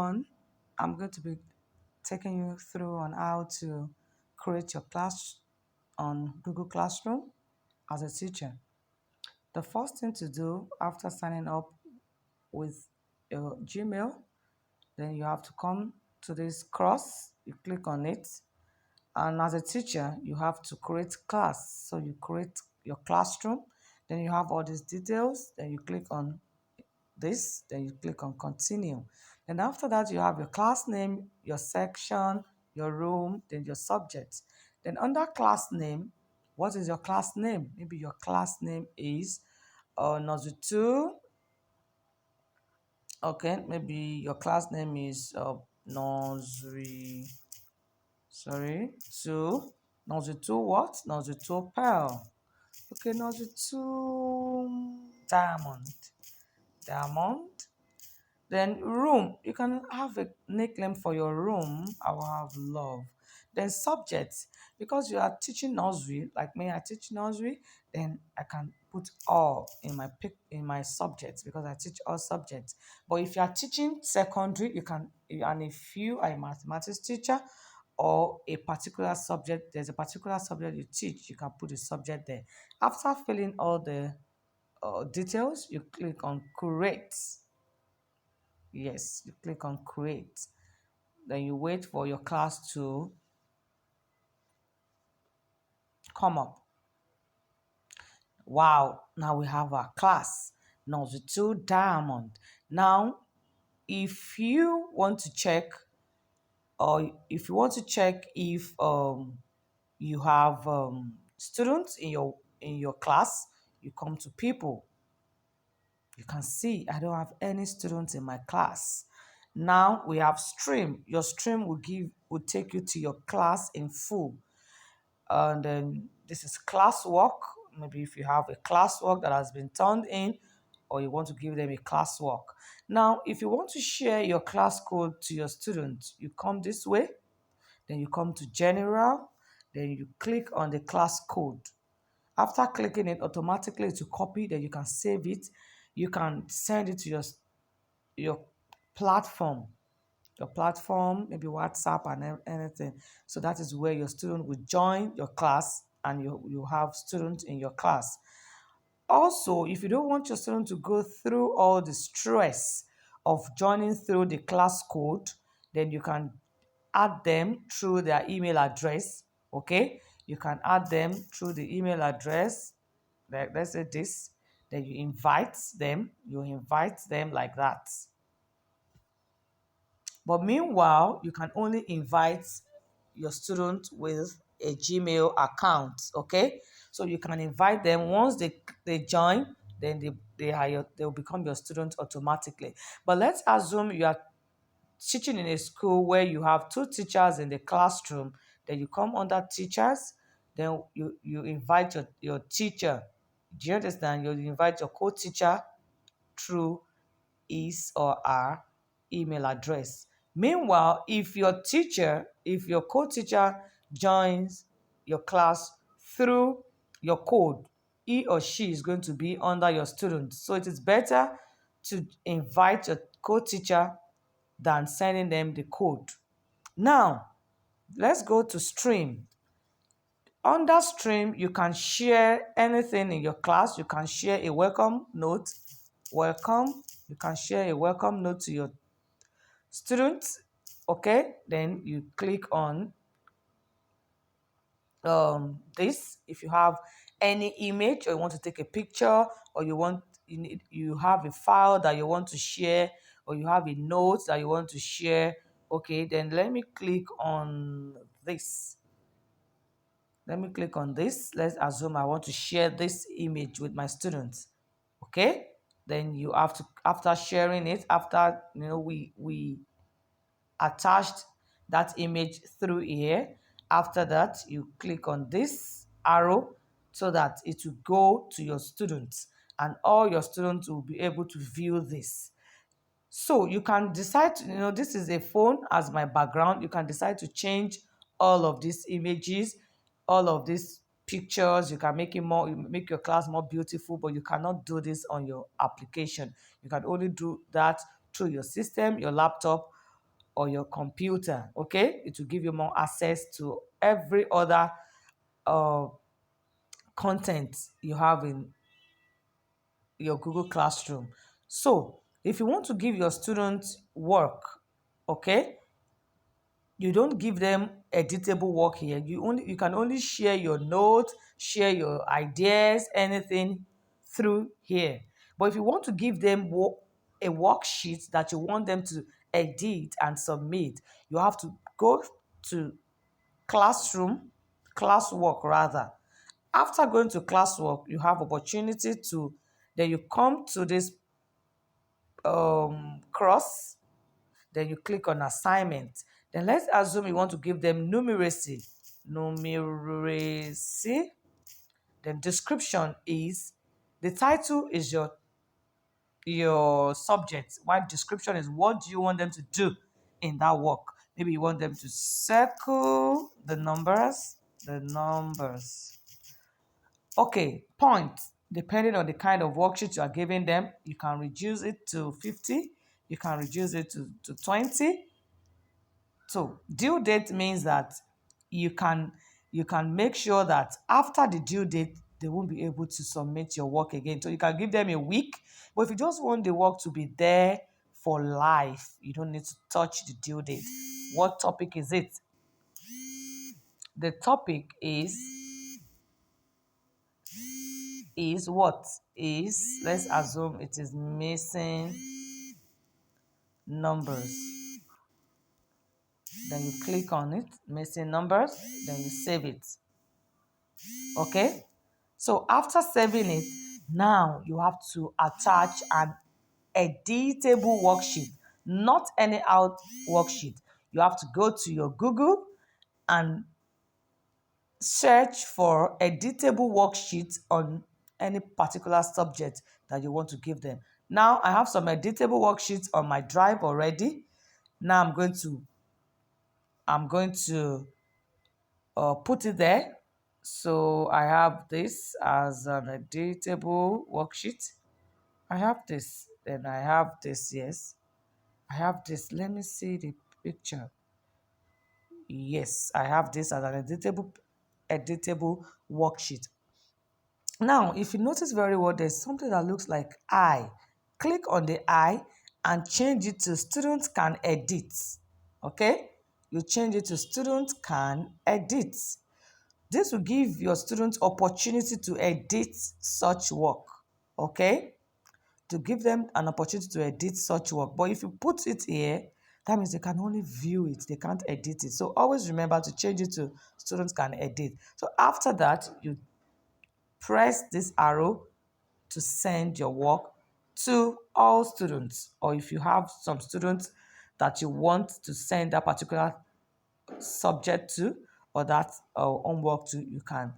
on, I'm going to be taking you through on how to create your class on Google Classroom as a teacher. The first thing to do after signing up with your Gmail, then you have to come to this cross, you click on it, and as a teacher, you have to create class. So you create your classroom, then you have all these details, then you click on this, then you click on continue. And after that, you have your class name, your section, your room, then your subject. Then under class name, what is your class name? Maybe your class name is Nursery 2. Okay, maybe your class name is Nursery, sorry, 2. Nursery 2 what? Nursery 2 Pearl. Okay, Nursery 2 Diamond. Diamond. Then room, you can have a nickname for your room. I will have love. Then subjects, because you are teaching nursery, like me, I teach nursery, then I can put all in my subjects because I teach all subjects. But if you are teaching secondary, you can, and if you are a mathematics teacher or a particular subject, there's a particular subject you teach, you can put a subject there. After filling all the details, you click on create. Yes, you click on create. Then you wait for your class to come up. Wow, now we have our class. Nursery 2 Diamond. Now, if you want to check, or if you want to check if you have students in your class, you come to people. You can see I don't have any students in my class. Now we have stream. Your stream will take you to your class in full. And then this is classwork. Maybe if you have a classwork that has been turned in, or you want to give them a classwork. Now, if you want to share your class code to your students, you come this way, then you come to general, then you click on the class code. After clicking it, automatically to copy, then you can save it. You can send it to your platform, maybe WhatsApp and anything. So that is where your student will join your class and you have students in your class. Also, if you don't want your student to go through all the stress of joining through the class code, then you can add them through their email address. Okay, you can add them through the email address. Like, let's say this, then you invite them like that. But meanwhile, you can only invite your student with a Gmail account, okay? So you can invite them. Once they join, then they'll become your student automatically. But let's assume you are teaching in a school where you have 2 teachers in the classroom, then you come under teachers, then you invite your teacher. Do you understand? You invite your co-teacher through his or her email address. Meanwhile, if your co-teacher joins your class through your code, he or she is going to be under your student. So it is better to invite your co-teacher than sending them the code. Now, let's go to stream. Under stream, you can share anything in your class. You can share a welcome note. Welcome. You can share a welcome note to your students. Okay, then you click on this. If you have any image or you want to take a picture, or you have a file that you want to share, or you have a note that you want to share, okay, then let me click on this. Let's assume I want to share this image with my students. Okay, then you have to, after sharing it, after we attached that image through here, after that you click on this arrow so that it will go to your students and all your students will be able to view this. So you can decide to, this is a phone as my background. You can decide to change all of these images, all of these pictures. You can make your class more beautiful, but you cannot do this on your application. You can only do that through your system, your laptop, or your computer. Okay, it will give you more access to every other uh, content you have in your Google Classroom. So if you want to give your students work, okay, you don't give them editable work here. You can only share your notes, share your ideas, anything through here. But if you want to give them a worksheet that you want them to edit and submit, you have to go to classroom, classwork rather. After going to classwork, you have opportunity to, then you come to this cross, then you click on assignment. Then let's assume you want to give them numeracy. Numeracy. Then description is, the title is your subject, while description is what do you want them to do in that work. Maybe you want them to circle the numbers, Okay, point. Depending on the kind of worksheet you are giving them, you can reduce it to 50, you can reduce it to 20. So due date means that you can you can make sure that after the due date, they won't be able to submit your work again. So you can give them a week, but if you just want the work to be there for life, you don't need to touch the due date. What topic is it? The topic is what? Is, let's assume it is missing numbers. Then you click on it, missing numbers, then you save it. Okay? So after saving it, now you have to attach an editable worksheet, not any out worksheet. You have to go to your Google and search for editable worksheets on any particular subject that you want to give them. Now I have some editable worksheets on my drive already. Now I'm going to put it there. So I have this as an editable worksheet. I have this, then I have this, yes. I have this. Let me see the picture. Yes, I have this as an editable worksheet. Now, if you notice very well, there's something that looks like I. Click on the I and change it to students can edit. Okay? You change it to students can edit. This will give your students opportunity to edit such work. Okay? To give them an opportunity to edit such work. But if you put it here, that means they can only view it, they can't edit it. So always remember to change it to students can edit. So after that, you press this arrow to send your work to all students. Or if you have some students that you want to send that particular subject to or that homework to, you can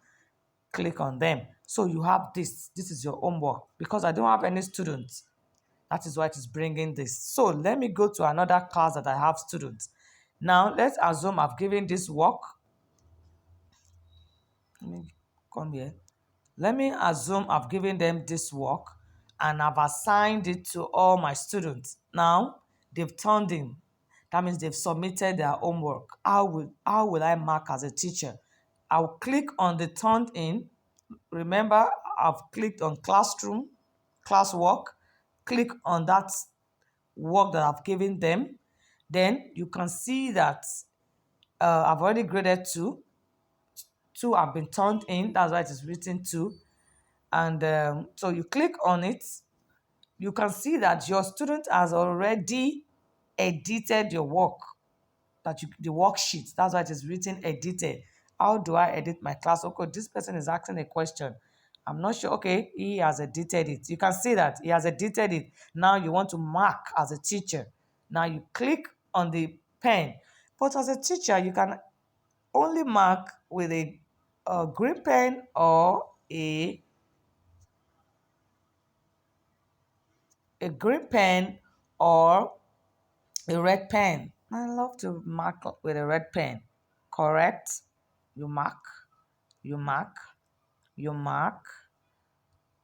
click on them. So you have this. This is your homework. Because I don't have any students, that is why it is bringing this. So let me go to another class that I have students. Now let's assume I've given this work. Let me come here. Let me assume I've given them this work and I've assigned it to all my students. Now they've turned in. That means they've submitted their homework. How will I mark as a teacher? I'll click on the turned in. Remember, I've clicked on classroom, classwork. Click on that work that I've given them. Then you can see that I've already graded two. Two have been turned in. That's why it is written two. And so you click on it. You can see that your student has already edited your work, the worksheet. That's why it is written edited. How do I edit my class? Okay, this person is asking a question. I'm not sure. Okay, he has edited it. You can see that he has edited it. Now you want to mark as a teacher. Now you click on the pen. But as a teacher, you can only mark with a green pen or a green pen or a red pen. I love to mark with a red pen. Correct? You mark, you mark, you mark.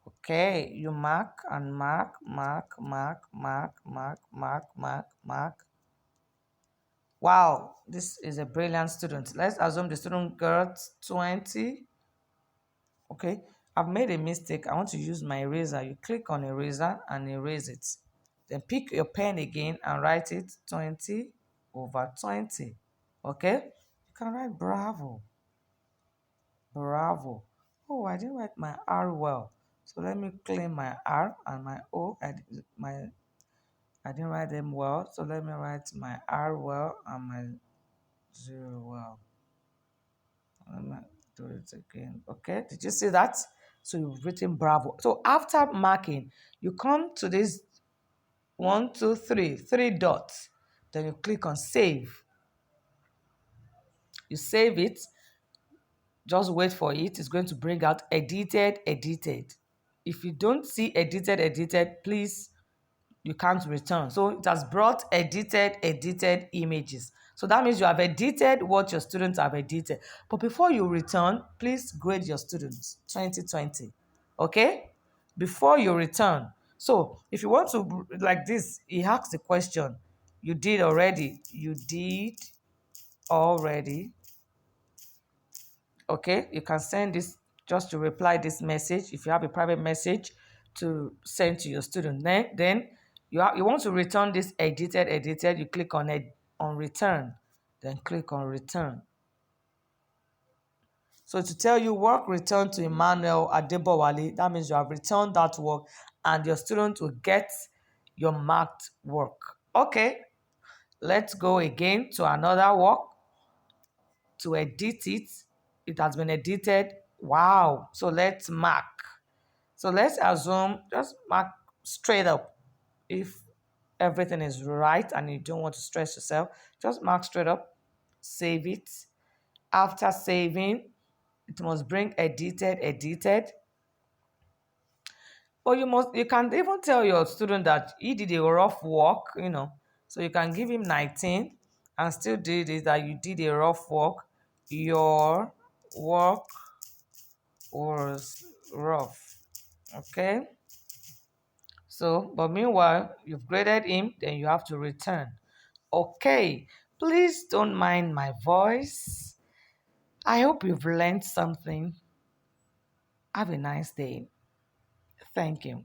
Okay, you mark and mark, mark, mark, mark, mark, mark, mark, mark. Wow, this is a brilliant student. Let's assume the student got 20. Okay, I've made a mistake. I want to use my eraser. You click on eraser and erase it. Then pick your pen again and write it 20 over 20. Okay, you can write bravo, bravo. Oh, I didn't write my R well. So let me clean my R and my O. I didn't write them well. So let me write my R well and my zero well. Let me do it again. Okay, did you see that? So you've written bravo. So after marking, you come to this one, two, three, three dots. Then you click on save. You save it. Just wait for it. It's going to bring out edited, edited. If you don't see edited, edited, please, you can't return. So it has brought edited, edited images. So that means you have edited what your students have edited. But before you return, please grade your students 2020. Okay? Before you return. So if you want to, like this, he asks the question. You did already. You did already. Okay, you can send this just to reply this message. If you have a private message to send to your student, then you want to return this edited, you click on it on return, then click on return. So to tell you work returned to Emmanuel Adebowale, that means you have returned that work and your student will get your marked work. Okay, let's go again to another work to edit it. It has been edited. Wow. So let's mark. So let's assume, just mark straight up. If everything is right and you don't want to stress yourself, just mark straight up, save it. After saving, it must bring edited, edited. But you can even tell your student that he did a rough work. So you can give him 19 and still do this, that you did a rough work. Your work was rough. Okay. So, but meanwhile, you've graded him, then you have to return. Okay. Please don't mind my voice. I hope you've learned something. Have a nice day. Thank you.